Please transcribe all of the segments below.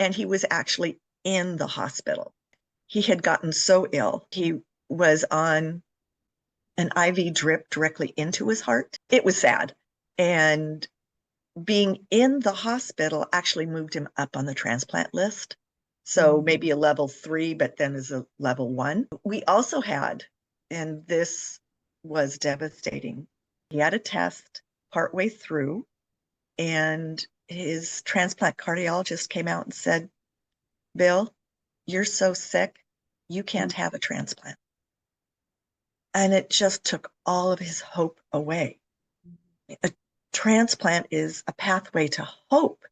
and he was actually in the hospital. He had gotten so ill. He was on an IV drip directly into his heart. It was sad. And being in the hospital actually moved him up on the transplant list. So maybe a level 3, but then as a level 1. We also had, and this was devastating, he had a test partway through, and his transplant cardiologist came out and said, Bill, you're so sick, you can't have a transplant. And it just took all of his hope away. A transplant is a pathway to hope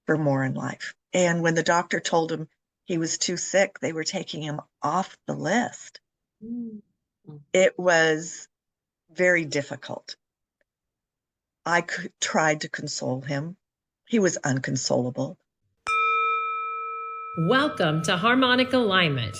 for more in life. And when the doctor told him he was too sick, they were taking him off the list. It was very difficult. I tried to console him. He was unconsolable. Welcome to Harmonic Alignment,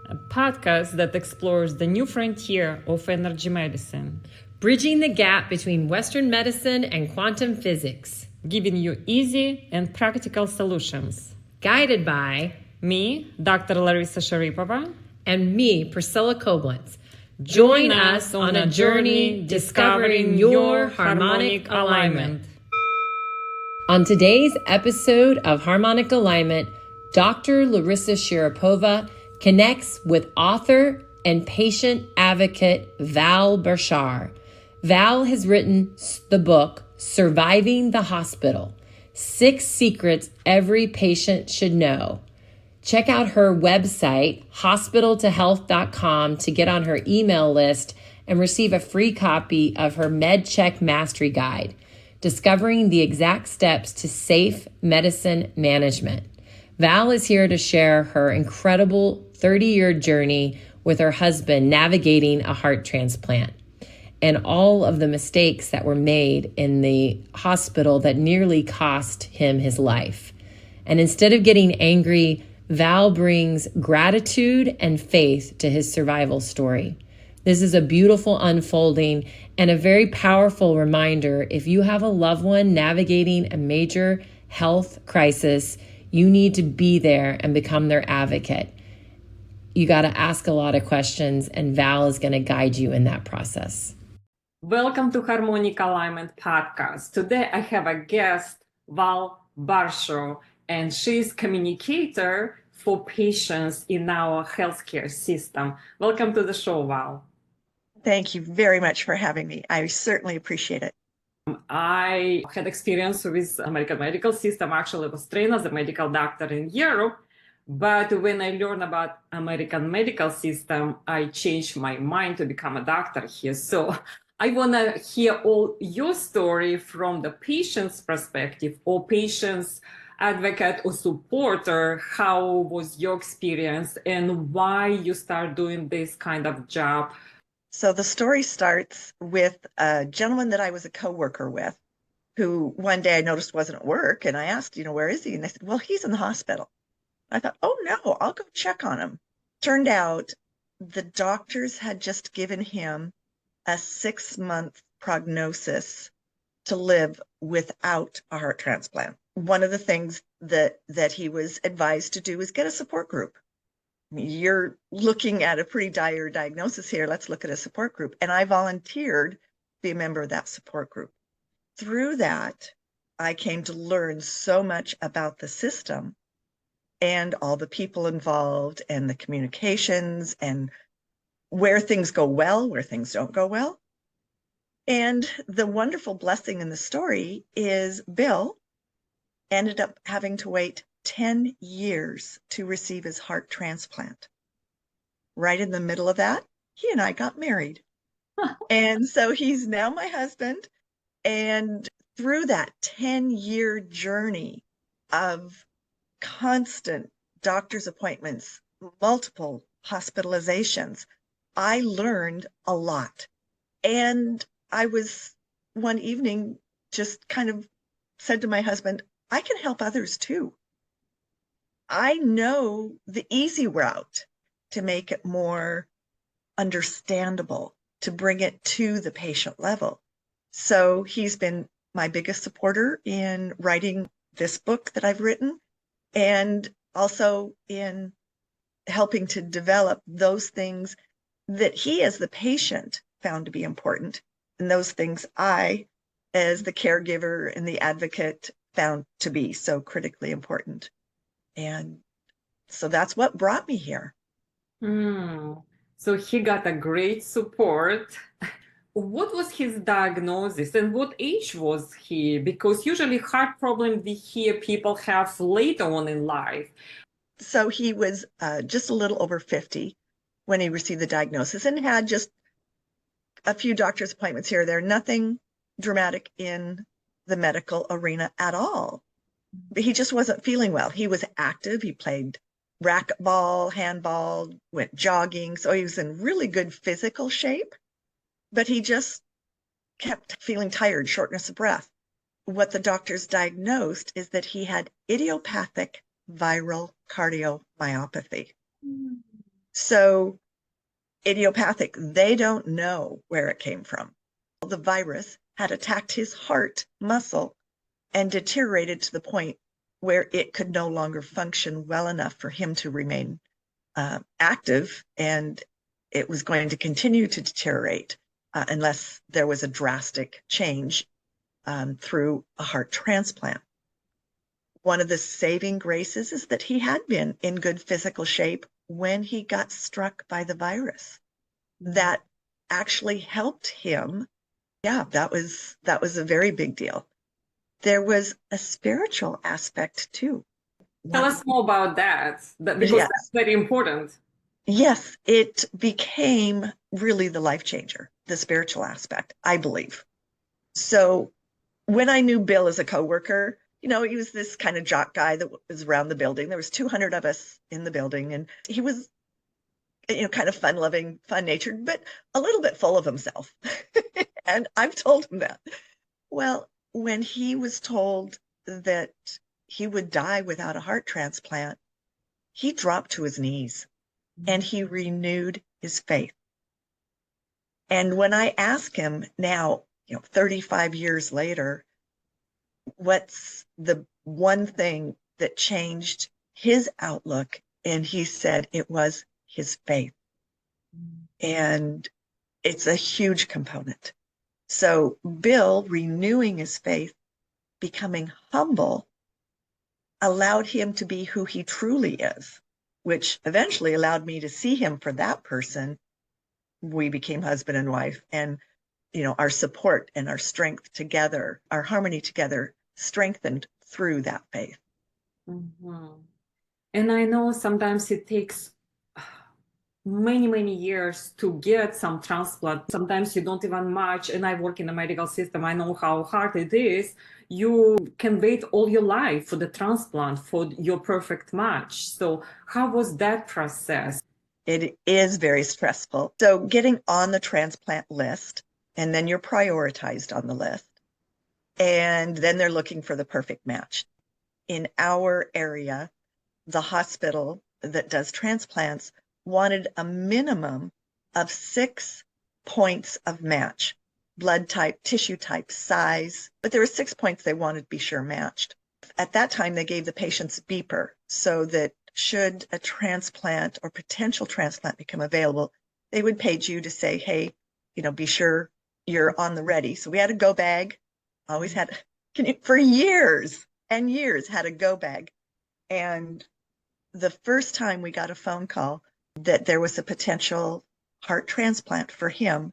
a podcast that explores the new frontier of energy medicine, bridging the gap between Western medicine and quantum physics, giving you easy and practical solutions. Guided by me, Dr. Larisa Sharipova, and me, Priscilla Koblenz. Join us on a journey discovering your harmonic alignment. On today's episode of Harmonic Alignment, Dr. Larisa Sharipova connects with author and patient advocate Val Barschaw. Val has written the book, Surviving the Hospital, 6 Secrets Every Patient Should Know. Check out her website, hospitaltohealth.com, to get on her email list and receive a free copy of her MedCheck Mastery Guide, discovering the exact steps to safe medicine management. Val is here to share her incredible 30-year journey with her husband navigating a heart transplant and all of the mistakes that were made in the hospital that nearly cost him his life. And instead of getting angry, Val brings gratitude and faith to his survival story. This is a beautiful unfolding and a very powerful reminder. If you have a loved one navigating a major health crisis, you need to be there and become their advocate. You got to ask a lot of questions, and Val is going to guide you in that process. Welcome to Harmonic Alignment Podcast. Today I have a guest, Val Barschaw, and she's communicator for patients in our healthcare system. Welcome to the show, Val. Thank you very much for having me. I certainly appreciate it. I had experience with American medical system. Actually, I was trained as a medical doctor in Europe. But when I learned about American medical system, I changed my mind to become a doctor here. So I want to hear all your story from the patient's perspective, or patient's advocate or supporter. How was your experience and why you start doing this kind of job? So the story starts with a gentleman that I was a coworker with, who one day I noticed wasn't at work, and I asked, where is he? And they said, well, he's in the hospital. I thought, oh no, I'll go check on him. Turned out the doctors had just given him a 6-month prognosis to live without a heart transplant. One of the things that he was advised to do is get a support group. You're looking at a pretty dire diagnosis here. Let's look at a support group. And I volunteered to be a member of that support group. Through that, I came to learn so much about the system and all the people involved and the communications and where things go well, where things don't go well. And the wonderful blessing in the story is Bill ended up having to wait 10 years to receive his heart transplant. Right in the middle of that, he and I got married. And so he's now my husband. And through that 10-year journey of constant doctor's appointments, multiple hospitalizations, I learned a lot. And I was one evening just kind of said to my husband, I can help others too. I know the easy route to make it more understandable, to bring it to the patient level. So he's been my biggest supporter in writing this book that I've written. and also in helping to develop those things that he, as the patient, found to be important, and those things I, as the caregiver and the advocate, found to be so critically important. And so that's what brought me here. So he got a great support. What was his diagnosis and what age was he? Because usually heart problems we hear people have later on in life. So he was just a little over 50 when he received the diagnosis and had just a few doctor's appointments here or there, nothing dramatic in the medical arena at all. But he just wasn't feeling well. He was active. He played racquetball, handball, went jogging. So he was in really good physical shape, but he just kept feeling tired, shortness of breath. What the doctors diagnosed is that he had idiopathic viral cardiomyopathy. So idiopathic, they don't know where it came from. The virus had attacked his heart muscle and deteriorated to the point where it could no longer function well enough for him to remain active, and it was going to continue to deteriorate unless there was a drastic change through a heart transplant. One of the saving graces is that he had been in good physical shape when he got struck by the virus. That actually helped him. Yeah, that was a very big deal. There was a spiritual aspect too. Tell us more about that, because that's very important. Yes, it became really the life changer, the spiritual aspect, I believe. So when I knew Bill as a coworker, he was this kind of jock guy that was around the building. There was 200 of us in the building, and he was, kind of fun-loving, fun-natured, but a little bit full of himself. And I've told him that. Well, when he was told that he would die without a heart transplant, he dropped to his knees and he renewed his faith. And when I ask him now, 35 years later, what's the one thing that changed his outlook? And he said it was his faith. And it's a huge component. So Bill renewing his faith, becoming humble, allowed him to be who he truly is, which eventually allowed me to see him for that person. We became husband and wife, and our support and our strength together, our harmony together, strengthened through that faith. And I know sometimes it takes many years to get some transplant. Sometimes you don't even match, and I work in the medical system. I know how hard it is. You can wait all your life for the transplant, for your perfect match. So how was that process? It is very stressful. So getting on the transplant list, and then you're prioritized on the list, and then they're looking for the perfect match. In our area, the hospital that does transplants wanted a minimum of 6 points of match: blood type, tissue type, size, but there were 6 points they wanted to be sure matched. At that time, they gave the patients beeper so that should a transplant or potential transplant become available, they would page you to say, hey, be sure you're on the ready. So we had a go bag, always had, for years and years, had a go bag. And the first time we got a phone call that there was a potential heart transplant for him,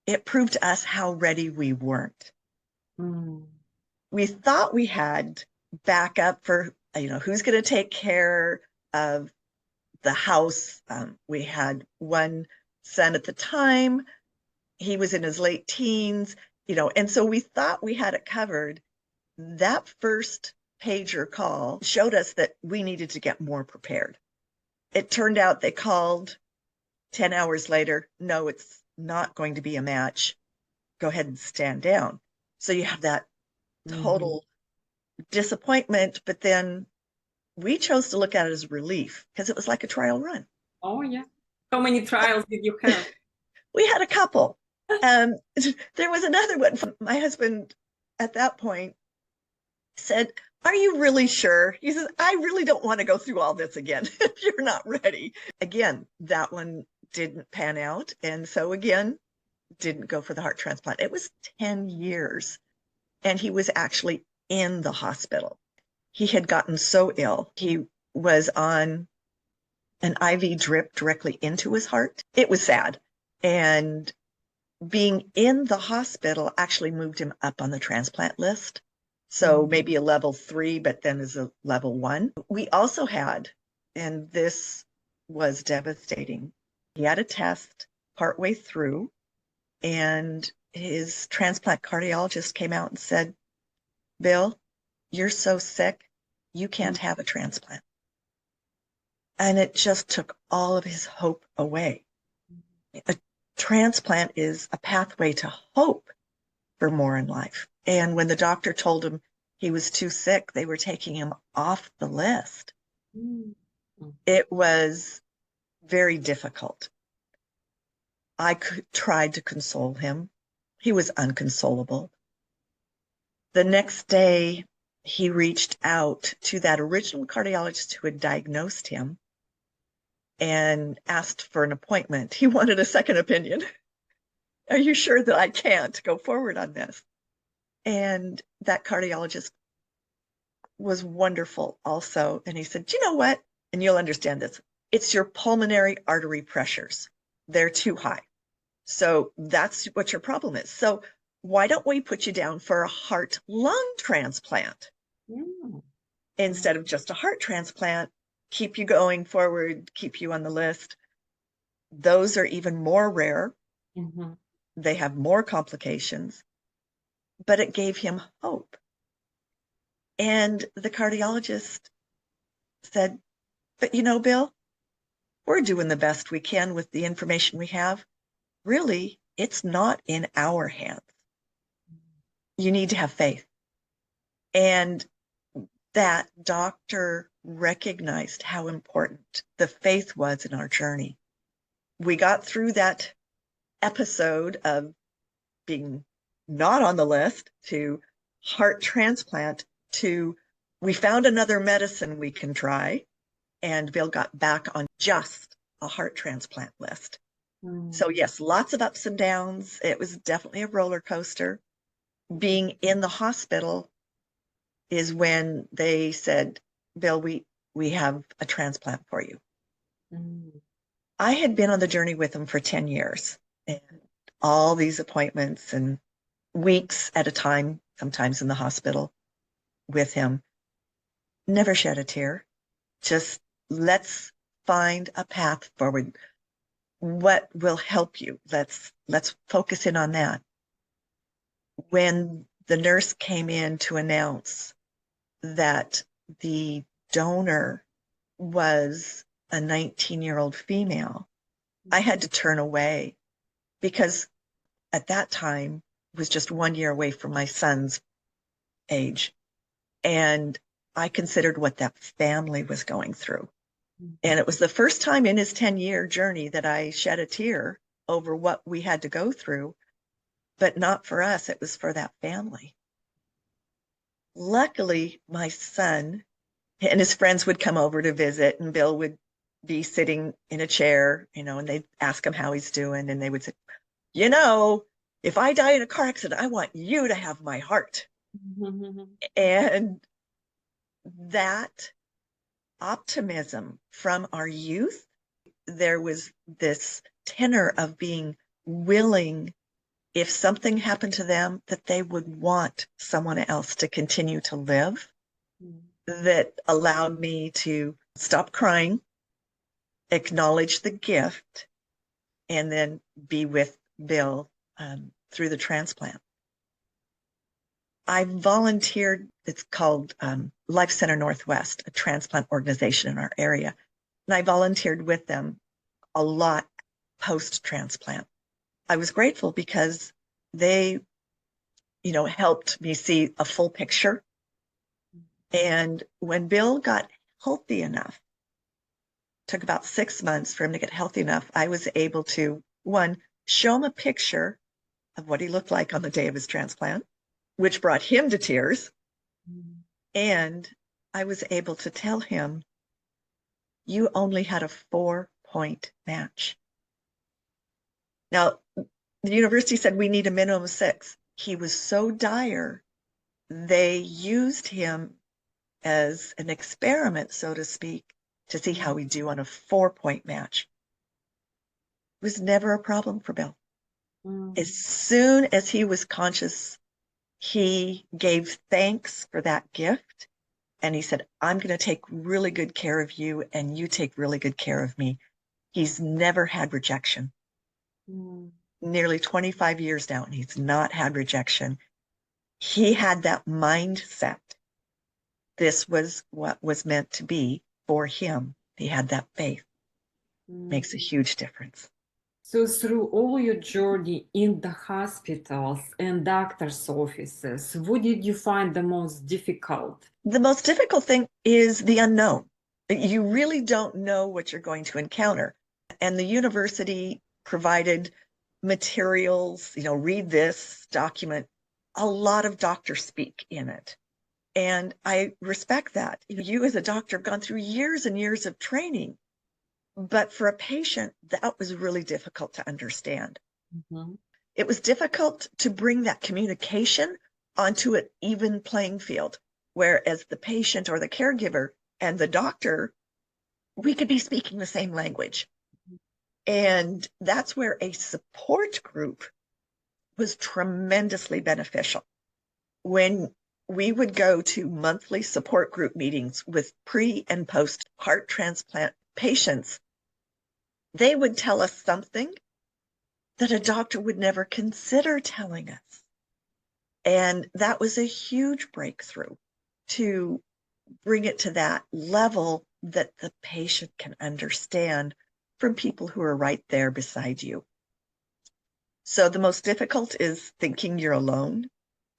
it proved to us how ready we weren't. We thought we had backup for, who's going to take care of the house. We had one son at the time. He was in his late teens, and so we thought we had it covered. That first pager call showed us that we needed to get more prepared. It turned out they called 10 hours later. No, it's not going to be a match. Go ahead and stand down. So you have that total disappointment, but then we chose to look at it as relief because it was like a trial run. Oh, yeah. How many trials did you have? We had a couple. There was another one. My husband at that point said, are you really sure? He says, I really don't want to go through all this again if you're not ready. Again, that one didn't pan out. And so again, didn't go for the heart transplant. It was 10 years. And he was actually in the hospital. He had gotten so ill. He was on an IV drip directly into his heart. It was sad. And being in the hospital actually moved him up on the transplant list. So maybe a level 3, but then as a level 1. We also had, and this was devastating, he had a test partway through, and his transplant cardiologist came out and said, Bill, you're so sick, you can't have a transplant. And it just took all of his hope away. A transplant is a pathway to hope for more in life. And when the doctor told him he was too sick, they were taking him off the list. It was very difficult. I tried to console him. He was unconsolable. The next day, he reached out to that original cardiologist who had diagnosed him and asked for an appointment. He wanted a second opinion. Are you sure that I can't go forward on this? And that cardiologist was wonderful also. And he said, do you know what? And you'll understand this. It's your pulmonary artery pressures. They're too high. So that's what your problem is. So why don't we put you down for a heart-lung transplant instead of just a heart transplant? Keep you going forward, keep you on the list. Those are even more rare. They have more complications, but it gave him hope. And the cardiologist said, but you know, Bill, we're doing the best we can with the information we have. Really, it's not in our hands. You need to have faith. And that doctor recognized how important the faith was in our journey. We got through that episode of being not on the list to heart transplant to we found another medicine we can try, and Bill got back on just a heart transplant list. So yes, lots of ups and downs. It was definitely a roller coaster. Being in the hospital is when they said, Bill, we have a transplant for you. I had been on the journey with him for 10 years and all these appointments and weeks at a time, sometimes in the hospital with him. Never shed a tear. Just let's find a path forward. What will help you? Let's focus in on that. When the nurse came in to announce that the donor was a 19-year-old female, I had to turn away because at that time was just 1 year away from my son's age. And I considered what that family was going through. And it was the first time in his 10-year journey that I shed a tear over what we had to go through, but not for us. It was for that family. Luckily, my son and his friends would come over to visit, and Bill would be sitting in a chair, and they'd ask him how he's doing. And they would say, if I die in a car accident, I want you to have my heart. And that optimism from our youth, there was this tenor of being willing, if something happened to them, that they would want someone else to continue to live, that allowed me to stop crying, acknowledge the gift, and then be with Bill through the transplant. I volunteered, it's called Life Center Northwest, a transplant organization in our area. And I volunteered with them a lot post-transplant. I was grateful because they, helped me see a full picture. And when Bill got healthy enough, took about 6 months for him to get healthy enough, I was able to, one, show him a picture of what he looked like on the day of his transplant, which brought him to tears. And I was able to tell him, you only had a 4-point match. Now, the university said we need a minimum of 6. He was so dire, they used him as an experiment, so to speak, to see how we do on a 4-point match. It was never a problem for Bill. As soon as he was conscious, he gave thanks for that gift. And he said, I'm going to take really good care of you, and you take really good care of me. He's never had rejection. Nearly 25 years now, and he's not had rejection. He had that mindset. This was what was meant to be for him. He had that faith. Makes a huge difference. So through all your journey in the hospitals and doctors' offices, what did you find the most difficult? The most difficult thing is the unknown. You really don't know what you're going to encounter. And the university provided materials, read this document. A lot of doctors speak in it. And I respect that. You as a doctor have gone through years and years of training. But for a patient, that was really difficult to understand. It was difficult to bring that communication onto an even playing field, whereas the patient or the caregiver and the doctor, we could be speaking the same language. And that's where a support group was tremendously beneficial. When we would go to monthly support group meetings with pre and post heart transplant patients, they would tell us something that a doctor would never consider telling us. And that was a huge breakthrough to bring it to that level that the patient can understand from people who are right there beside you. So the most difficult is thinking you're alone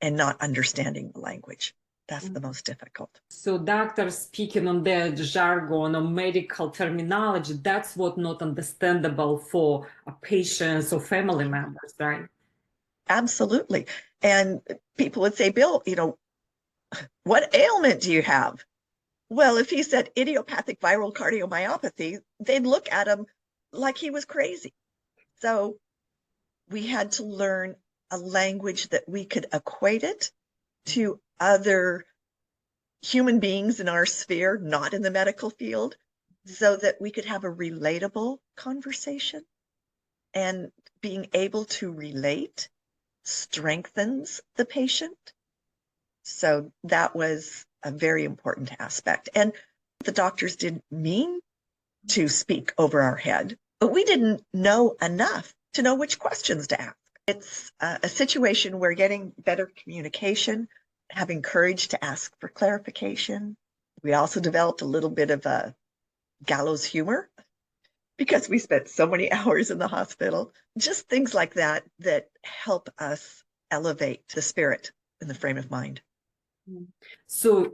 and not understanding the language. That's the most difficult. So doctors speaking on their jargon or medical terminology, that's what not understandable for patients or family members, right? Absolutely. And people would say, Bill, what ailment do you have? Well, if he said idiopathic viral cardiomyopathy, they'd look at him like he was crazy. So we had to learn a language that we could equate it to other human beings in our sphere, not in the medical field, so that we could have a relatable conversation. And being able to relate strengthens the patient. So that was a very important aspect. And the doctors didn't mean to speak over our head, but we didn't know enough to know which questions to ask. It's a situation where getting better communication, having courage to ask for clarification. We also developed a little bit of a gallows humor because we spent so many hours in the hospital. Just things like that that help us elevate the spirit and the frame of mind. So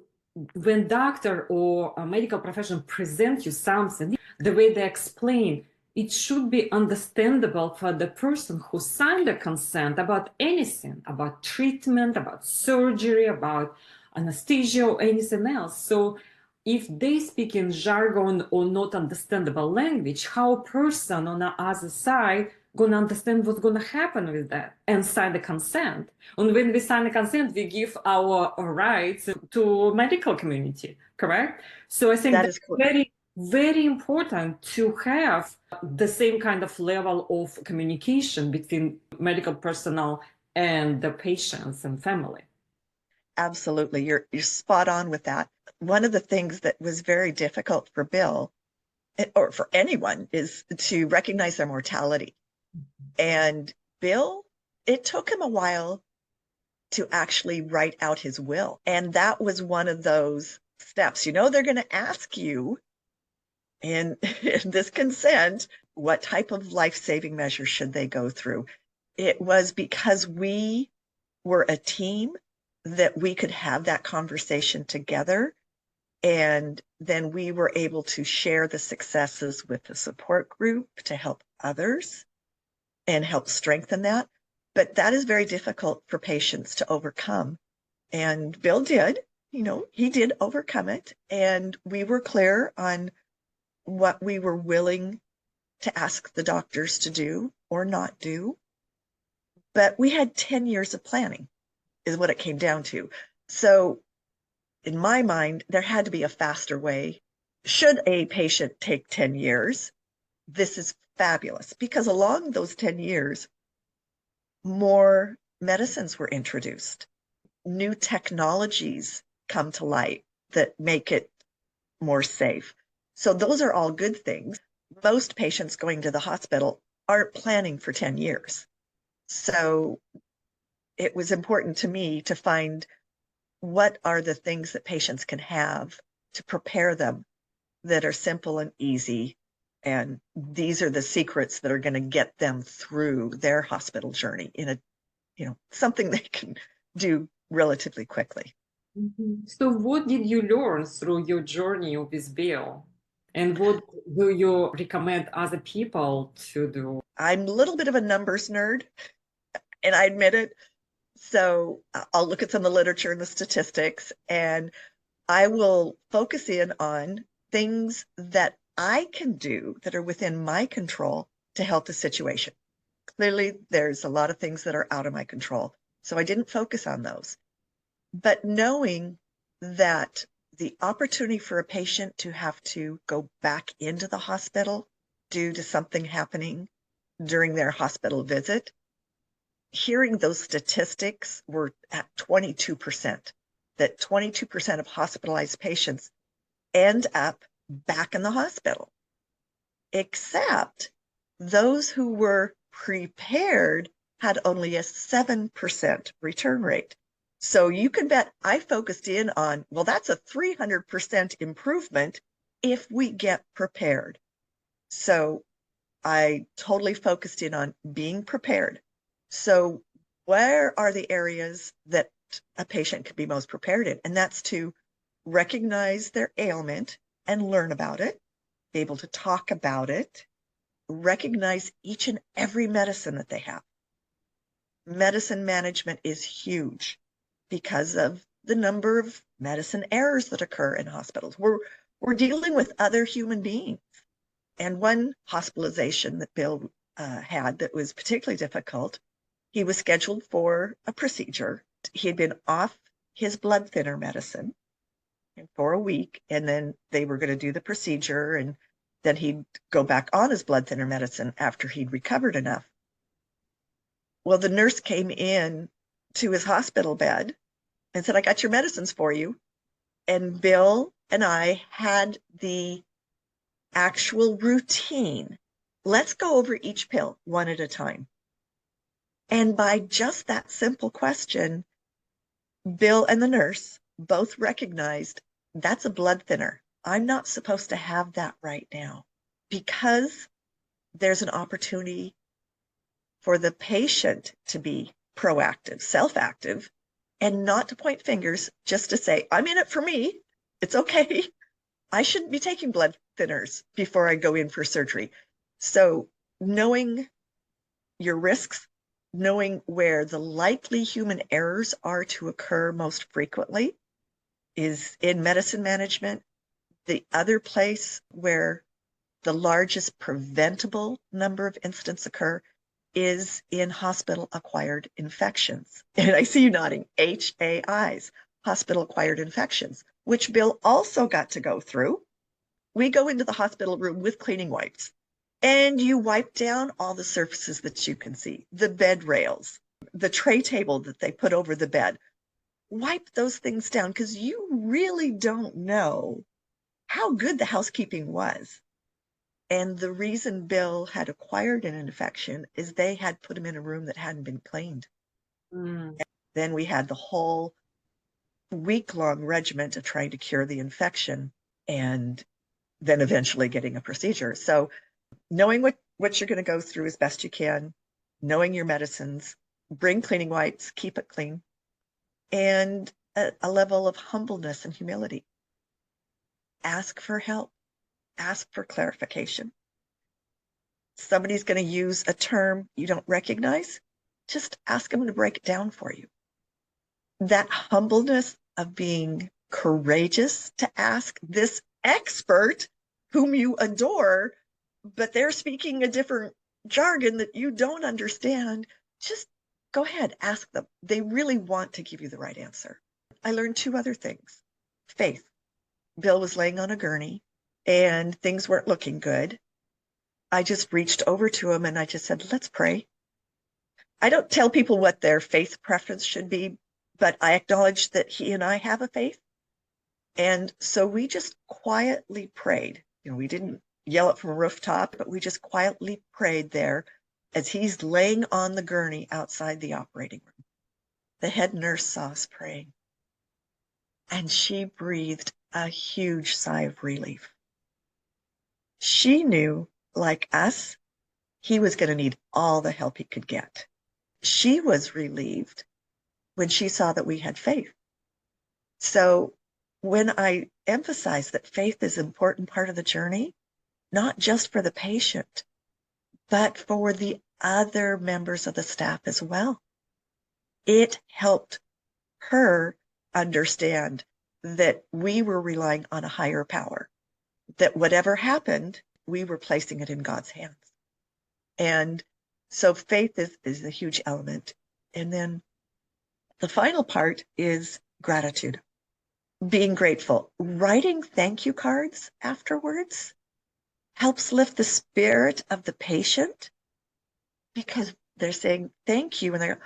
when doctor or a medical professional present you something, the way they explain, it should be understandable for the person who signed the consent about anything, about treatment, about surgery, about anesthesia or anything else. So if they speak in jargon or not understandable language, how a person on the other side gonna understand what's gonna happen with that and sign the consent? And when we sign the consent, we give our rights to medical community, correct? So I think that's very, very important to have the same kind of level of communication between medical personnel and the patients and family. Absolutely. You're spot on with that. One of the things that was very difficult for Bill, or for anyone, is to recognize their mortality. And Bill, it took him a while to actually write out his will. And that was one of those steps. They're going to ask you in this consent, what type of life-saving measures should they go through? It was because we were a team that we could have that conversation together. And then we were able to share the successes with the support group to help others and help strengthen that. But that is very difficult for patients to overcome. And Bill did. he did overcome it, and we were clear on what we were willing to ask the doctors to do or not do. But we had 10 years of planning, is what it came down to. So in my mind, there had to be a faster way. Should a patient take 10 years, this is fabulous, because along those 10 years, more medicines were introduced. New technologies come to light that make it more safe. So those are all good things. Most patients going to the hospital aren't planning for 10 years. So it was important to me to find what are the things that patients can have to prepare them that are simple and easy. And these are the secrets that are going to get them through their hospital journey in a, something they can do relatively quickly. So what did you learn through your journey with Bill? And what do you recommend other people to do? I'm a little bit of a numbers nerd, and I admit it. So I'll look at some of the literature and the statistics, and I will focus in on things that I can do that are within my control to help the situation. Clearly, there's a lot of things that are out of my control, so I didn't focus on those. But knowing that the opportunity for a patient to have to go back into the hospital due to something happening during their hospital visit, hearing those statistics were at 22%, that 22% of hospitalized patients end up back in the hospital, except those who were prepared had only a 7% return rate. So you can bet I focused in on, well, that's a 300% improvement if we get prepared. So I totally focused in on being prepared. So where are the areas that a patient could be most prepared in? And that's to recognize their ailment and learn about it, be able to talk about it, recognize each and every medicine that they have. Medicine management is huge because of the number of medicine errors that occur in hospitals. We're dealing with other human beings. And one hospitalization that Bill had that was particularly difficult, he was scheduled for a procedure. He had been off his blood thinner medicine for a week, and then they were going to do the procedure, and then he'd go back on his blood thinner medicine after he'd recovered enough. Well, the nurse came in to his hospital bed and said, I got your medicines for you. And Bill and I had the actual routine. Let's go over each pill one at a time. And by just that simple question, Bill and the nurse both recognized that's a blood thinner. I'm not supposed to have that right now, because there's an opportunity for the patient to be proactive, self-active, and not to point fingers, just to say, I'm in it for me. It's okay. I shouldn't be taking blood thinners before I go in for surgery. So knowing your risks, knowing where the likely human errors are to occur most frequently is in medicine management. The other place where the largest preventable number of incidents occur is in hospital-acquired infections. And I see you nodding, HAIs, hospital-acquired infections, which Bill also got to go through. We go into the hospital room with cleaning wipes, and you wipe down all the surfaces that you can see, the bed rails, the tray table that they put over the bed. Wipe those things down, because you really don't know how good the housekeeping was. And the reason Bill had acquired an infection is they had put him in a room that hadn't been cleaned. Then we had the whole week-long regiment of trying to cure the infection and then eventually getting a procedure. So knowing what you're going to go through as best you can, knowing your medicines, bring cleaning wipes, keep it clean, and a level of humbleness and humility. Ask for help. Ask for clarification. Somebody's going to use a term you don't recognize, just ask them to break it down for you. That humbleness of being courageous to ask this expert whom you adore, but they're speaking a different jargon that you don't understand. Just go ahead, ask them. They really want to give you the right answer. I learned two other things. Faith. Bill was laying on a gurney and things weren't looking good. I just reached over to him and I just said, let's pray. I don't tell people what their faith preference should be, but I acknowledge that he and I have a faith. And so we just quietly prayed. We didn't yell it from a rooftop, but we just quietly prayed there as he's laying on the gurney outside the operating room. The head nurse saw us praying, and she breathed a huge sigh of relief. She knew, like us, he was going to need all the help he could get. She was relieved when she saw that we had faith. So when I emphasize that faith is an important part of the journey, not just for the patient, but for the other members of the staff as well, it helped her understand that we were relying on a higher power, that whatever happened, we were placing it in God's hands. And so faith is a huge element. And then the final part is gratitude, being grateful. Writing thank you cards afterwards helps lift the spirit of the patient because they're saying thank you. And they're,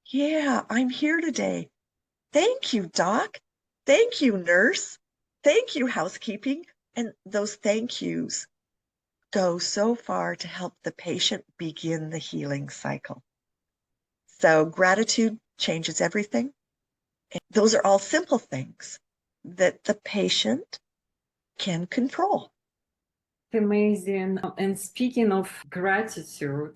yeah, I'm here today. Thank you, doc. Thank you, nurse. Thank you, housekeeping. And those thank yous go so far to help the patient begin the healing cycle. So gratitude changes everything. And those are all simple things that the patient can control. Amazing. And speaking of gratitude,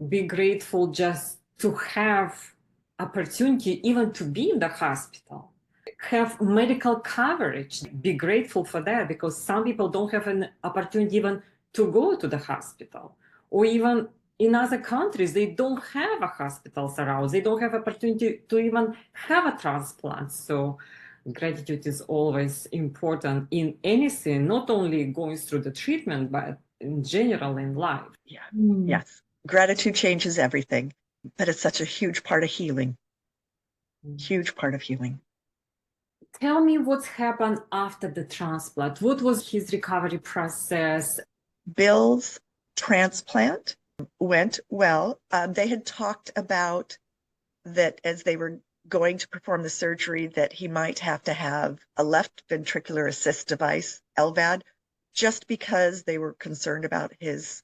be grateful just to have opportunity even to be in the hospital, have medical coverage. Be grateful for that, because some people don't have an opportunity even to go to the hospital, or even in other countries, they don't have a hospitals around. They don't have opportunity to even have a transplant. So gratitude is always important in anything, not only going through the treatment, but in general in life. Yeah. Yes. Gratitude changes everything, but it's such a huge part of healing. Huge part of healing. Tell me what's happened after the transplant. What was his recovery process? Bill's transplant went well. They had talked about that as they were going to perform the surgery that he might have to have a left ventricular assist device, LVAD, just because they were concerned about his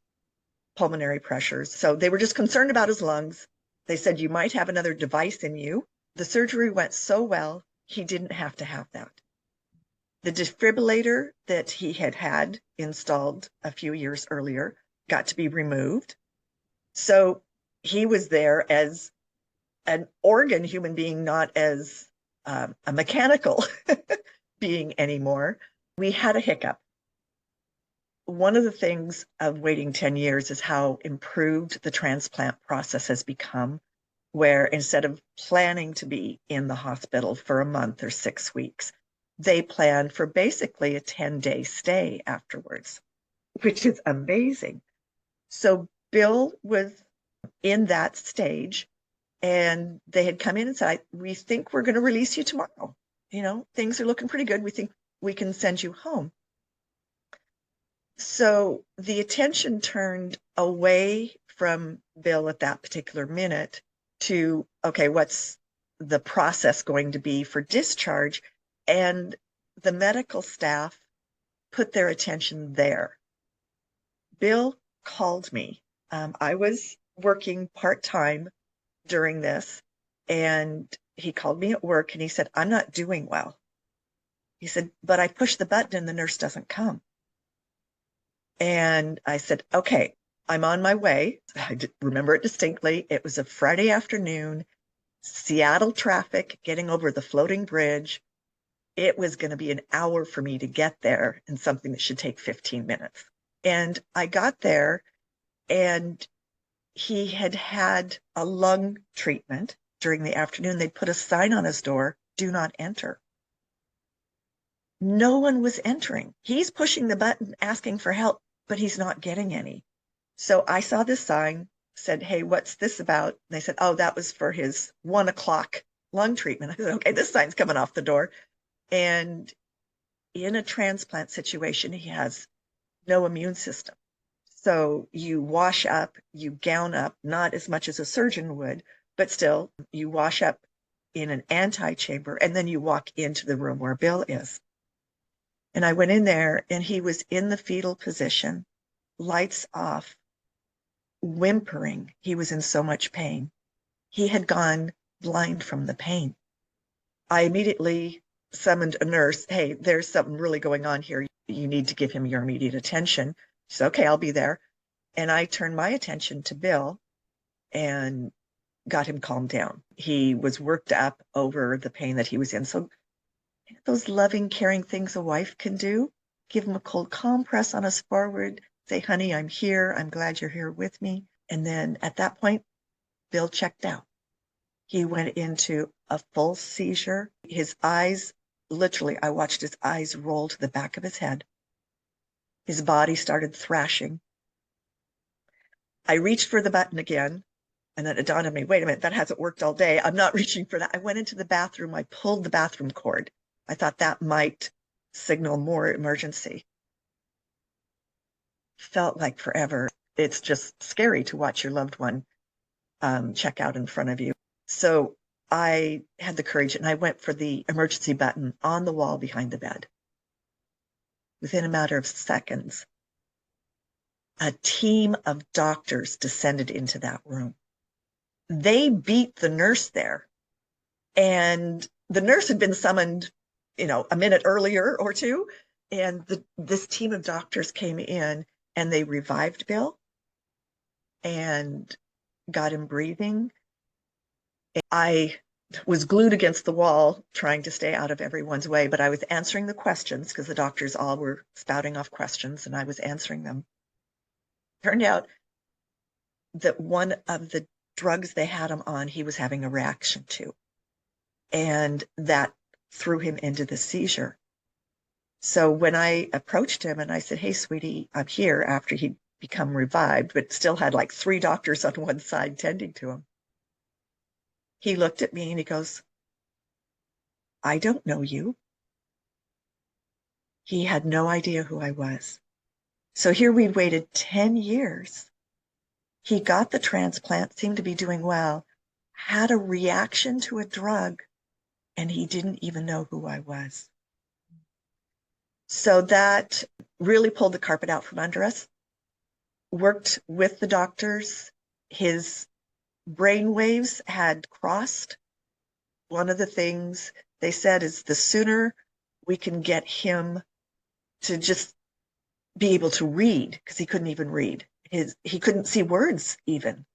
pulmonary pressures. So they were just concerned about his lungs. They said, you might have another device in you. The surgery went so well, he didn't have to have that. The defibrillator that he had installed a few years earlier got to be removed. So he was there as an organ human being, not as a mechanical being anymore. We had a hiccup. One of the things of waiting 10 years is how improved the transplant process has become, where instead of planning to be in the hospital for a month or 6 weeks, they plan for basically a 10-day stay afterwards, which is amazing. So Bill was in that stage, and they had come in and said, we think we're going to release you tomorrow. Things are looking pretty good. We think we can send you home. So the attention turned away from Bill at that particular minute to, okay, what's the process going to be for discharge? And the medical staff put their attention there. Bill called me. I was working part-time during this, and he called me at work and he said, I'm not doing well. He said, but I push the button and the nurse doesn't come. And I said, okay, I'm on my way. I remember it distinctly. It was a Friday afternoon, Seattle traffic, getting over the floating bridge. It was going to be an hour for me to get there in something that should take 15 minutes. And I got there, and he had had a lung treatment during the afternoon. They'd put a sign on his door, do not enter. No one was entering. He's pushing the button, asking for help, but he's not getting any. So I saw this sign, said, hey, what's this about? And they said, oh, that was for his 1 o'clock lung treatment. I said, okay, this sign's coming off the door. And in a transplant situation, he has no immune system. So you wash up, you gown up, not as much as a surgeon would, but still you wash up in an antechamber, and then you walk into the room where Bill is. And I went in there and he was in the fetal position, lights off, whimpering. He was in so much pain. He had gone blind from the pain. I immediately summoned a nurse. Hey, there's something really going on here. You need to give him your immediate attention. She said, okay, I'll be there. And I turned my attention to Bill and got him calmed down. He was worked up over the pain that he was in. So those loving, caring things a wife can do, give him a cold compress on his forehead, say, honey, I'm here. I'm glad you're here with me. And then at that point, Bill checked out. He went into a full seizure. His eyes, literally, I watched his eyes roll to the back of his head. His body started thrashing. I reached for the button again, and then it dawned on me, wait a minute, that hasn't worked all day. I'm not reaching for that. I went into the bathroom. I pulled the bathroom cord. I thought that might signal more emergency. Felt like forever. It's just scary to watch your loved one check out in front of you. So I had the courage and I went for the emergency button on the wall behind the bed. Within a matter of seconds, a team of doctors descended into that room. They beat the nurse there. And the nurse had been summoned, a minute earlier or two. And this team of doctors came in and they revived Bill and got him breathing. I was glued against the wall trying to stay out of everyone's way, but I was answering the questions because the doctors all were spouting off questions and I was answering them. Turned out that one of the drugs they had him on, he was having a reaction to. And that threw him into the seizure. So when I approached him and I said, hey, sweetie, I'm here after he'd become revived, but still had like 3 doctors on one side tending to him. He looked at me and he goes, I don't know you. He had no idea who I was. So here we'd waited 10 years. He got the transplant, seemed to be doing well, had a reaction to a drug, and he didn't even know who I was. So that really pulled the carpet out from under us. Worked with the doctors. His brain waves had crossed. One of the things they said is the sooner we can get him to just be able to read, because he couldn't even read. He couldn't see words even.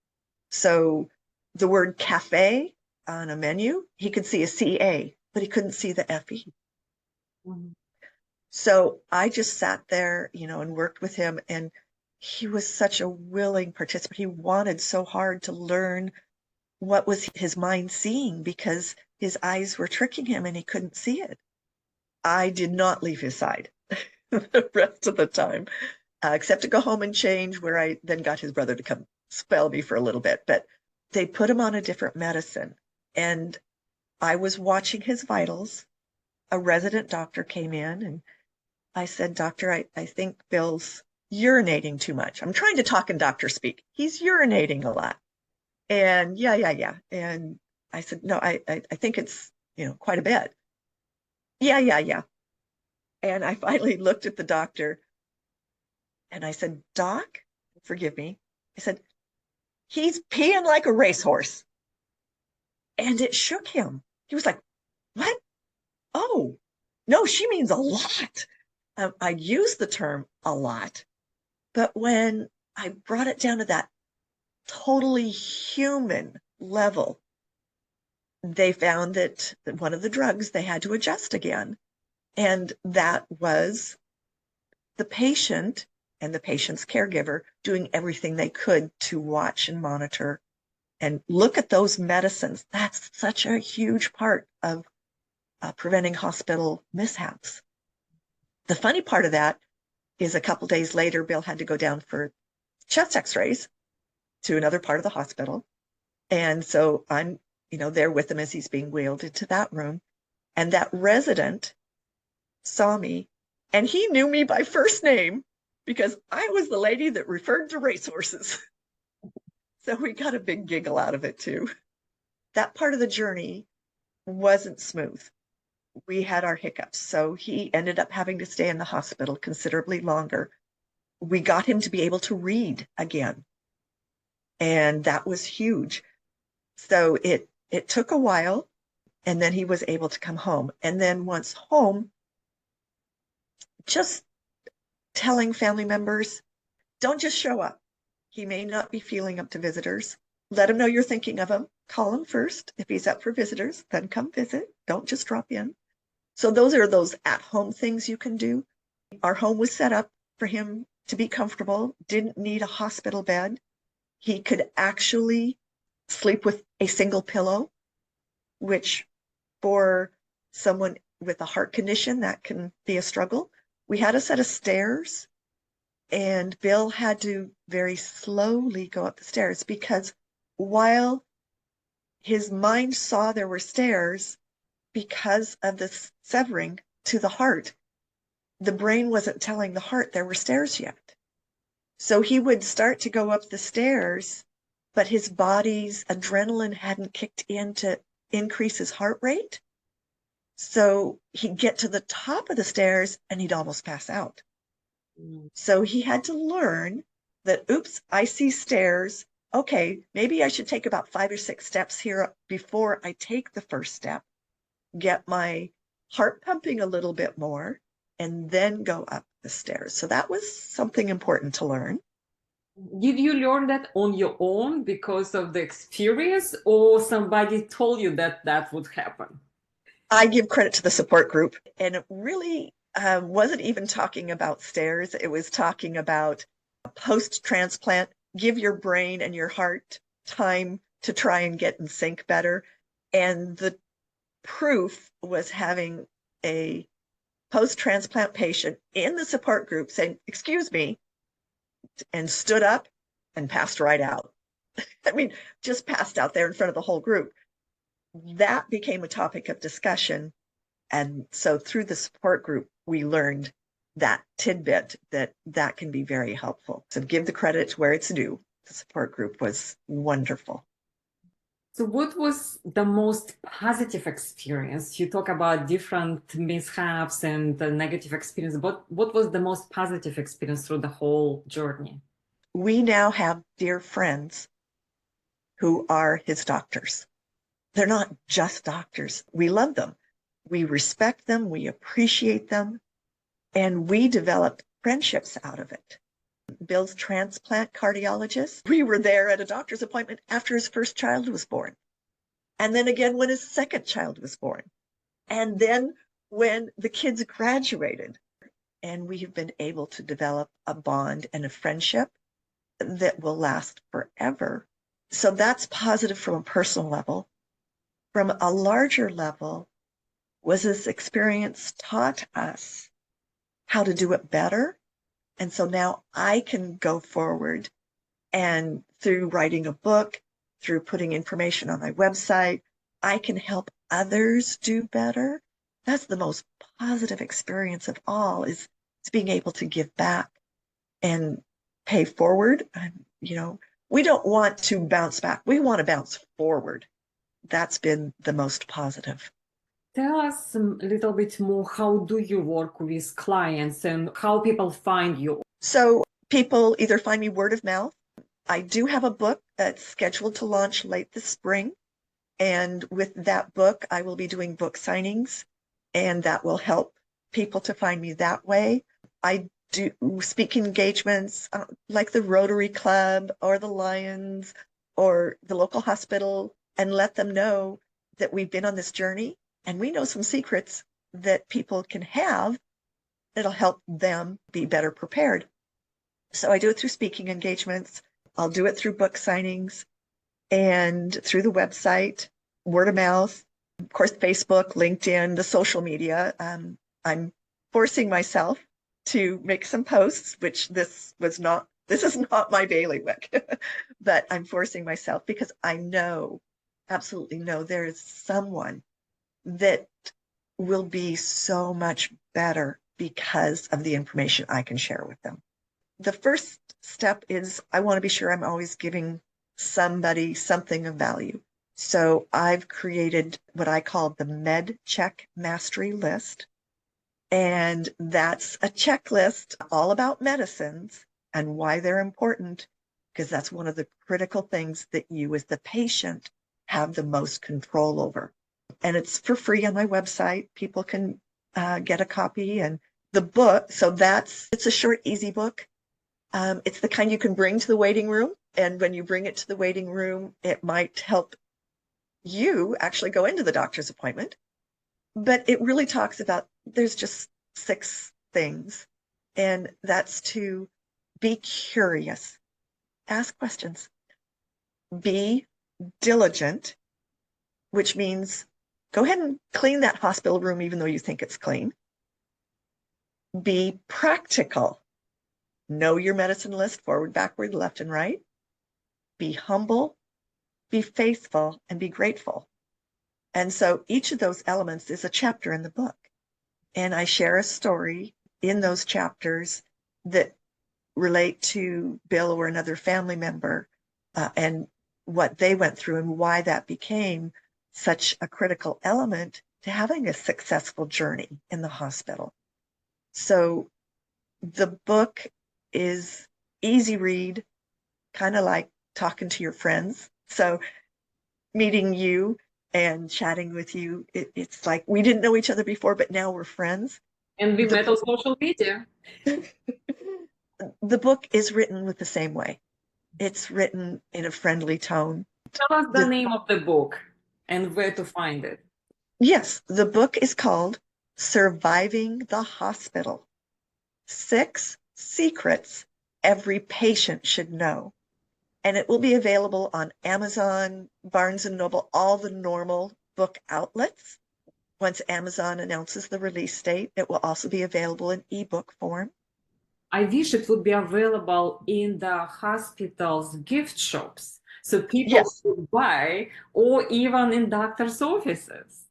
So the word cafe on a menu, he could see a CA, but he couldn't see the FE. Mm-hmm. So I just sat there, and worked with him, and he was such a willing participant. He wanted so hard to learn what was his mind seeing because his eyes were tricking him and he couldn't see it. I did not leave his side the rest of the time, except to go home and change, where I then got his brother to come spell me for a little bit. But they put him on a different medicine. And I was watching his vitals. A resident doctor came in and I said, Doctor, I think Bill's urinating too much. I'm trying to talk in doctor speak. He's urinating a lot. And yeah. And I said, no, I think it's, quite a bit. Yeah. And I finally looked at the doctor and I said, Doc, forgive me. I said, he's peeing like a racehorse. And it shook him. He was like, what? Oh, no, she means a lot. I use the term a lot, but when I brought it down to that totally human level, they found that one of the drugs they had to adjust again. And that was the patient and the patient's caregiver doing everything they could to watch and monitor and look at those medicines. That's such a huge part of preventing hospital mishaps. The funny part of that is a couple days later, Bill had to go down for chest x-rays to another part of the hospital. And so I'm, there with him as he's being wheeled into that room. And that resident saw me, and he knew me by first name because I was the lady that referred to racehorses. So we got a big giggle out of it too. That part of the journey wasn't smooth. We had our hiccups. So he ended up having to stay in the hospital considerably longer. We got him to be able to read again. And that was huge. So it took a while, and then he was able to come home. And then once home, just telling family members, don't just show up. He may not be feeling up to visitors. Let him know you're thinking of him. Call him first. If he's up for visitors, then come visit. Don't just drop in. So those are those at-home things you can do. Our home was set up for him to be comfortable, didn't need a hospital bed. He could actually sleep with a single pillow, which for someone with a heart condition, that can be a struggle. We had a set of stairs, and Bill had to very slowly go up the stairs because while his mind saw there were stairs, because of the severing to the heart, the brain wasn't telling the heart there were stairs yet. So he would start to go up the stairs, but his body's adrenaline hadn't kicked in to increase his heart rate. So he'd get to the top of the stairs and he'd almost pass out. So he had to learn that, oops, I see stairs. Okay, maybe I should take about 5 or 6 steps here before I take the first step, get my heart pumping a little bit more, and then go up the stairs. So that was something important to learn. Did you learn that on your own because of the experience, or somebody told you that that would happen? I give credit to the support group, and it really wasn't even talking about stairs. It was talking about post-transplant, give your brain and your heart time to try and get in sync better. And the proof was having a post-transplant patient in the support group saying, excuse me, and stood up and passed right out. I mean, just passed out there in front of the whole group. That became a topic of discussion. And so through the support group, we learned that tidbit that can be very helpful. So give the credit where it's due. The support group was wonderful. So what was the most positive experience? You talk about different mishaps and the negative experience, but what was the most positive experience through the whole journey? We now have dear friends who are his doctors. They're not just doctors. We love them. We respect them. We appreciate them. And we developed friendships out of it. Bill's transplant cardiologist, we were there at a doctor's appointment after his first child was born. And then again when his second child was born. And then when the kids graduated. And we have been able to develop a bond and a friendship that will last forever. So that's positive from a personal level. From a larger level, was this experience taught us how to do it better. And so now I can go forward and through writing a book, through putting information on my website, I can help others do better. That's the most positive experience of all is being able to give back and pay forward. We don't want to bounce back. We want to bounce forward. That's been the most positive. Tell us a little bit more, how do you work with clients and how people find you? So people either find me word of mouth. I do have a book that's scheduled to launch late this spring. And with that book, I will be doing book signings, and that will help people to find me that way. I do speaking engagements like the Rotary Club or the Lions or the local hospital and let them know that we've been on this journey and we know some secrets that people can have that'll help them be better prepared. So I do it through speaking engagements. I'll do it through book signings and through the website, word of mouth, of course, Facebook, LinkedIn, the social media. I'm forcing myself to make some posts, which this is not my bailiwick, but I'm forcing myself because I know, absolutely know, there is someone that will be so much better because of the information I can share with them. The first step is I want to be sure I'm always giving somebody something of value. So I've created what I call the Med Check Mastery List. And that's a checklist all about medicines and why they're important, because that's one of the critical things that you as the patient have the most control over. And it's for free on my website. People can get a copy. And the book, it's a short, easy book. It's the kind you can bring to the waiting room. And when you bring it to the waiting room, it might help you actually go into the doctor's appointment. But it really talks about, there's just 6 things. And that's to be curious, ask questions, be diligent, which means go ahead and clean that hospital room even though you think it's clean. Be practical. Know your medicine list, forward, backward, left, and right. Be humble, be faithful, and be grateful. And so each of those elements is a chapter in the book. And I share a story in those chapters that relate to Bill or another family member and what they went through and why that became such a critical element to having a successful journey in the hospital. So the book is easy read, kind of like talking to your friends. So meeting you and chatting with you, it's like we didn't know each other before, but now we're friends. And we met on social media. The book is written with the same way. It's written in a friendly tone. Tell us the name of the book and where to find it. Yes, the book is called Surviving the Hospital: 6 Secrets Every Patient Should Know. And it will be available on Amazon, Barnes & Noble, all the normal book outlets. Once Amazon announces the release date, it will also be available in ebook form. I wish it would be available in the hospital's gift shops so people could buy, or even in doctors' offices.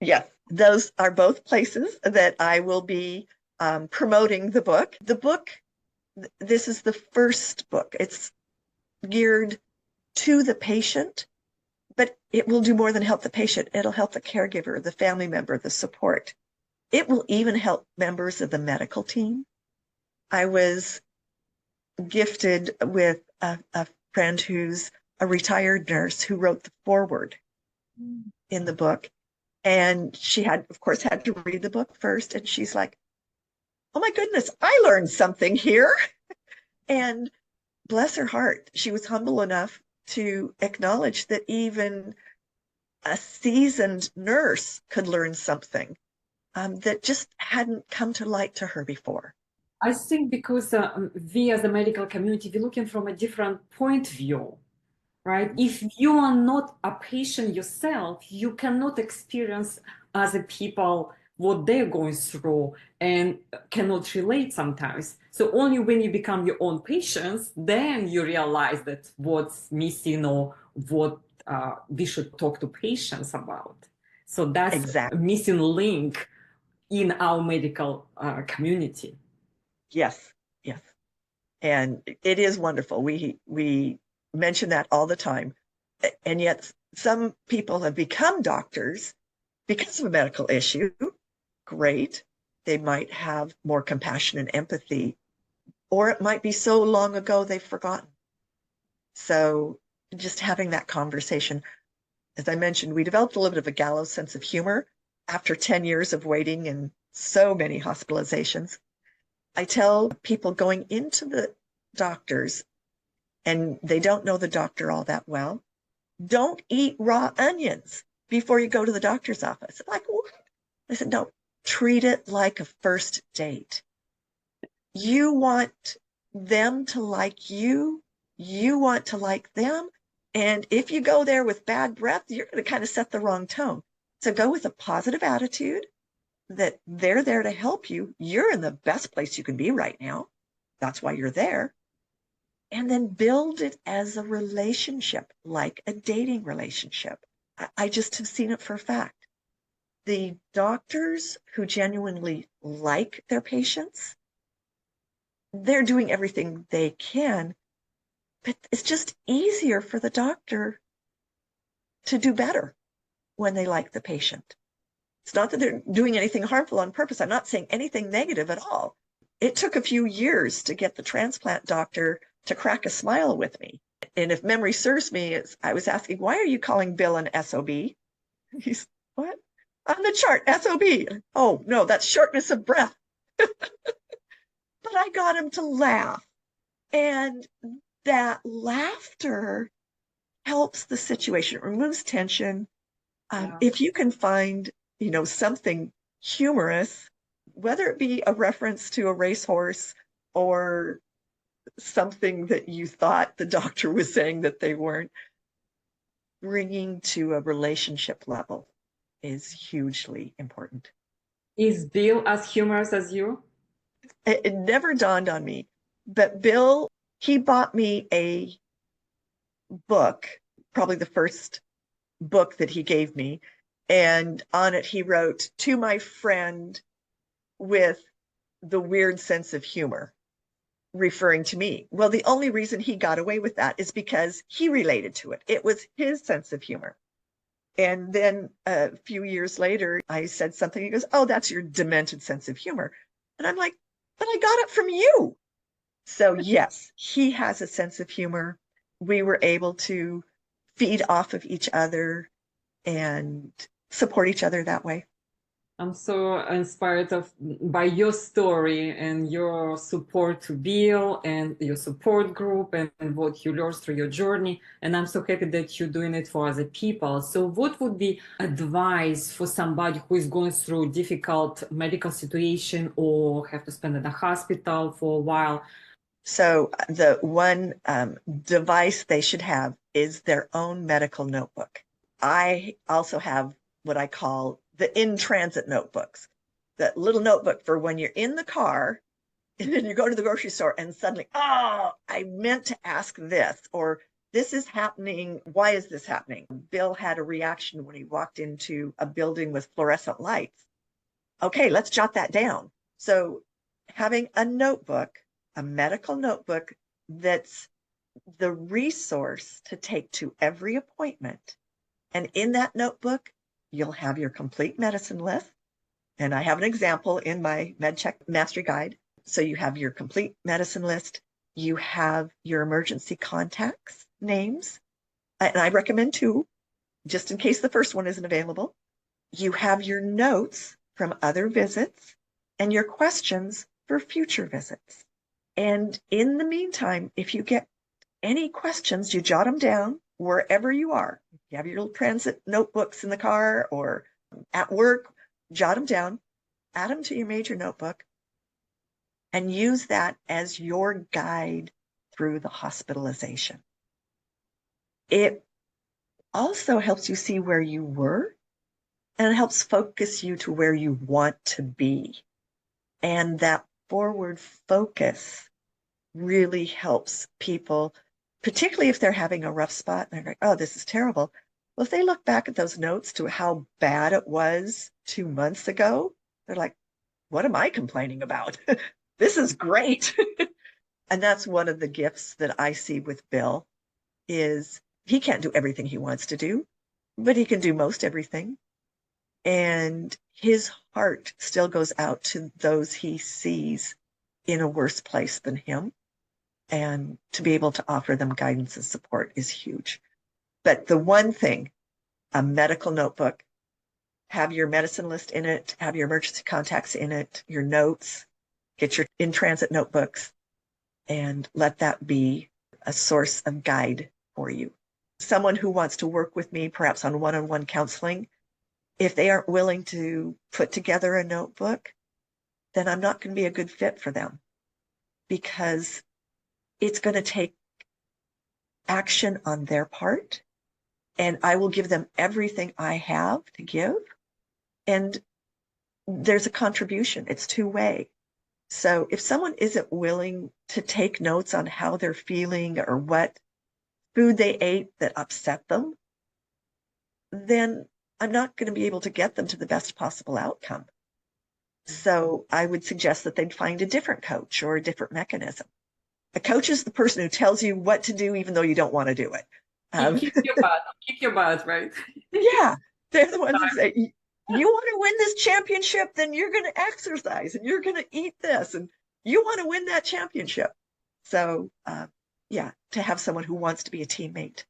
Yes, those are both places that I will be promoting the book. The book, this is the first book. It's geared to the patient, but it will do more than help the patient. It'll help the caregiver, the family member, the support. It will even help members of the medical team. I was gifted with a friend who's a retired nurse who wrote the foreword in the book. And she had, of course, had to read the book first. And she's like, oh my goodness, I learned something here. And bless her heart, she was humble enough to acknowledge that even a seasoned nurse could learn something that just hadn't come to light to her before. I think because we as a medical community, we're looking from a different point of view, right? If you are not a patient yourself, you cannot experience other people what they're going through and cannot relate sometimes. So only when you become your own patients, then you realize that what's missing or what we should talk to patients about. So that's a missing link in our medical community. Yes, yes. And it is wonderful. We mention that all the time. And yet some people have become doctors because of a medical issue. Great. They might have more compassion and empathy, or it might be so long ago they've forgotten. So just having that conversation, as I mentioned, we developed a little bit of a gallows sense of humor after 10 years of waiting and so many hospitalizations. I tell people going into the doctors and they don't know the doctor all that well, don't eat raw onions before you go to the doctor's office. I'm like, what? I said, no, treat it like a first date. You want them to like you. You want to like them. And if you go there with bad breath, you're going to kind of set the wrong tone. So go with a positive attitude. that they're there to help you. You're in the best place you can be right now. That's why you're there. And then build it as a relationship, like a dating relationship. I just have seen it for a fact. The doctors who genuinely like their patients, they're doing everything they can, but it's just easier for the doctor to do better when they like the patient. It's not that they're doing anything harmful on purpose. I'm not saying anything negative at all. It took a few years to get the transplant doctor to crack a smile with me. And if memory serves me, I was asking, why are you calling Bill an SOB? He's, what? On the chart, SOB. Oh, no, that's shortness of breath. But I got him to laugh. And that laughter helps the situation. It removes tension. If you can find, something humorous, whether it be a reference to a racehorse or something that you thought the doctor was saying that they weren't, bringing to a relationship level is hugely important. Is Bill as humorous as you? It never dawned on me, but Bill, he bought me a book, probably the first book that he gave me. And on it, he wrote, "To my friend with the weird sense of humor," referring to me. Well, the only reason he got away with that is because he related to it. It was his sense of humor. And then a few years later, I said something. He goes, "Oh, that's your demented sense of humor." And I'm like, "But I got it from you." So yes, he has a sense of humor. We were able to feed off of each other and support each other that way. I'm so inspired by your story and your support to Bill and your support group and what you learned through your journey. And I'm so happy that you're doing it for other people. So what would be advice for somebody who is going through a difficult medical situation or have to spend in the hospital for a while? So the one device they should have is their own medical notebook. I also have what I call the in-transit notebooks, that little notebook for when you're in the car and then you go to the grocery store and suddenly, oh, I meant to ask this, or this is happening. Why is this happening? Bill had a reaction when he walked into a building with fluorescent lights. Okay, let's jot that down. So having a notebook, a medical notebook that's the resource to take to every appointment. And in that notebook, you'll have your complete medicine list. And I have an example in my MedCheck Mastery Guide. So you have your complete medicine list. You have your emergency contacts names. And I recommend two, just in case the first one isn't available. You have your notes from other visits and your questions for future visits. And in the meantime, if you get any questions, you jot them down wherever you are. You have your little transit notebooks in the car or at work, jot them down, add them to your major notebook, and use that as your guide through the hospitalization. It also helps you see where you were, and it helps focus you to where you want to be. And that forward focus really helps people, particularly if they're having a rough spot and they're like, oh, this is terrible. Well, if they look back at those notes to how bad it was 2 months ago, they're like, what am I complaining about? This is great. And that's one of the gifts that I see with Bill is he can't do everything he wants to do, but he can do most everything. And his heart still goes out to those he sees in a worse place than him. And to be able to offer them guidance and support is huge. But the one thing, a medical notebook, have your medicine list in it, have your emergency contacts in it, your notes, get your in-transit notebooks, and let that be a source of guide for you. Someone who wants to work with me, perhaps on one-on-one counseling, if they aren't willing to put together a notebook, then I'm not going to be a good fit for them, because it's going to take action on their part, and I will give them everything I have to give. And there's a contribution. It's two-way. So if someone isn't willing to take notes on how they're feeling or what food they ate that upset them, then I'm not going to be able to get them to the best possible outcome. So I would suggest that they'd find a different coach or a different mechanism. A coach is the person who tells you what to do even though you don't want to do it. Kick your butt, right? Yeah, they're the ones that say, you want to win this championship, then you're going to exercise and you're going to eat this and you want to win that championship. So yeah, to have someone who wants to be a teammate.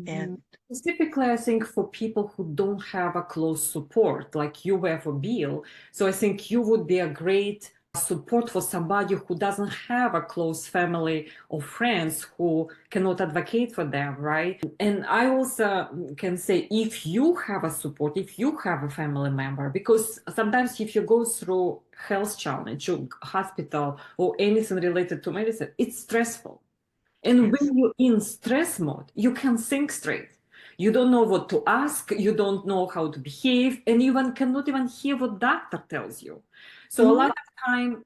And typically, I think for people who don't have a close support, like you were for Bill, so I think you would be a great support for somebody who doesn't have a close family or friends who cannot advocate for them, right? And I also can say, if you have a support, if you have a family member, because sometimes if you go through health challenge or hospital or anything related to medicine, it's stressful. And when you're in stress mode, you can think straight. You don't know what to ask, you don't know how to behave, and you cannot even hear what doctor tells you. So a lot of time,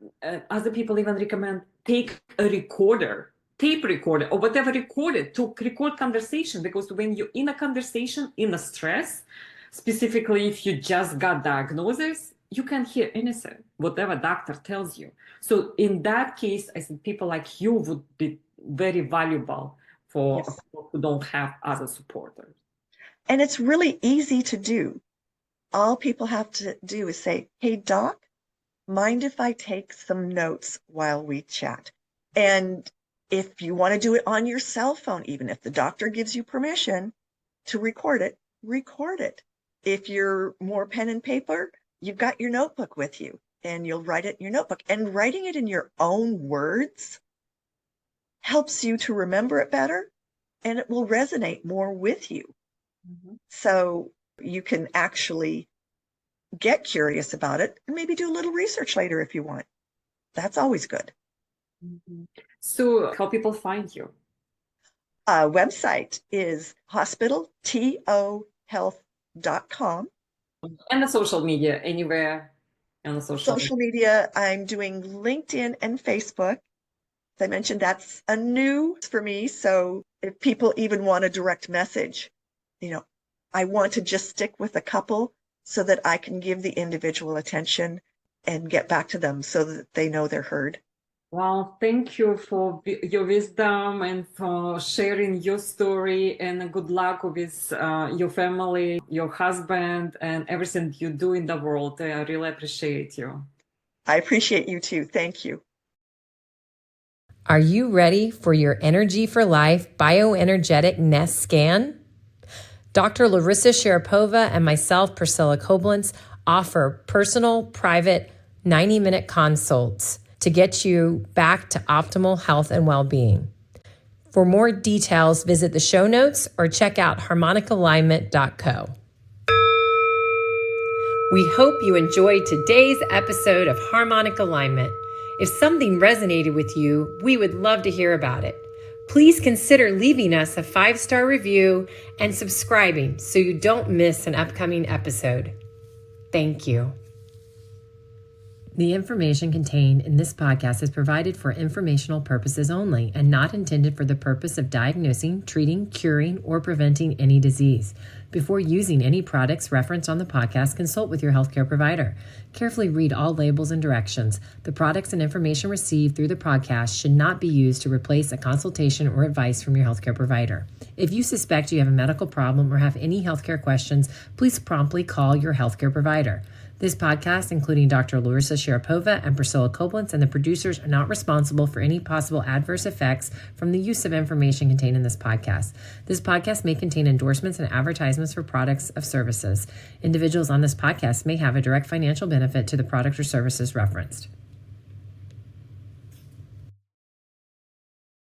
other people even recommend take a recorder, tape recorder, or whatever recorded to record conversation, because when you're in a conversation, in a stress, specifically if you just got diagnosis, you can hear anything, whatever doctor tells you. So in that case, I think people like you would be very valuable for people who don't have other supporters. And it's really easy to do. All people have to do is say, hey, doc, mind if I take some notes while we chat? And if you want to do it on your cell phone, even if the doctor gives you permission to record it, record it. If you're more pen and paper, you've got your notebook with you and you'll write it in your notebook. And writing it in your own words helps you to remember it better and it will resonate more with you. So you can actually get curious about it and maybe do a little research later if you want. That's always good. So how people find you? Website is hospitaltohealth.com. And the social media, anywhere on the social media, I'm doing LinkedIn and Facebook. As I mentioned, that's a new for me. So if people even want a direct message, I want to just stick with a couple so that I can give the individual attention and get back to them so that they know they're heard. Well, thank you for your wisdom and for sharing your story, and good luck with your family, your husband, and everything you do in the world. I really appreciate you. I appreciate you too. Thank you. Are you ready for your Energy for Life bioenergetic nest scan? Dr. Larisa Sharapova and myself, Priscilla Koblenz, offer personal, private, 90-minute consults to get you back to optimal health and well-being. For more details, visit the show notes or check out harmonicalignment.co. We hope you enjoyed today's episode of Harmonic Alignment. If something resonated with you, we would love to hear about it. Please consider leaving us a 5-star review and subscribing so you don't miss an upcoming episode. Thank you. The information contained in this podcast is provided for informational purposes only and not intended for the purpose of diagnosing, treating, curing, or preventing any disease. Before using any products referenced on the podcast, consult with your healthcare provider. Carefully read all labels and directions. The products and information received through the podcast should not be used to replace a consultation or advice from your healthcare provider. If you suspect you have a medical problem or have any healthcare questions, please promptly call your healthcare provider. This podcast, including Dr. Larisa Sharapova and Priscilla Koblenz, and the producers are not responsible for any possible adverse effects from the use of information contained in this podcast. This podcast may contain endorsements and advertisements for products or services. Individuals on this podcast may have a direct financial benefit to the product or services referenced.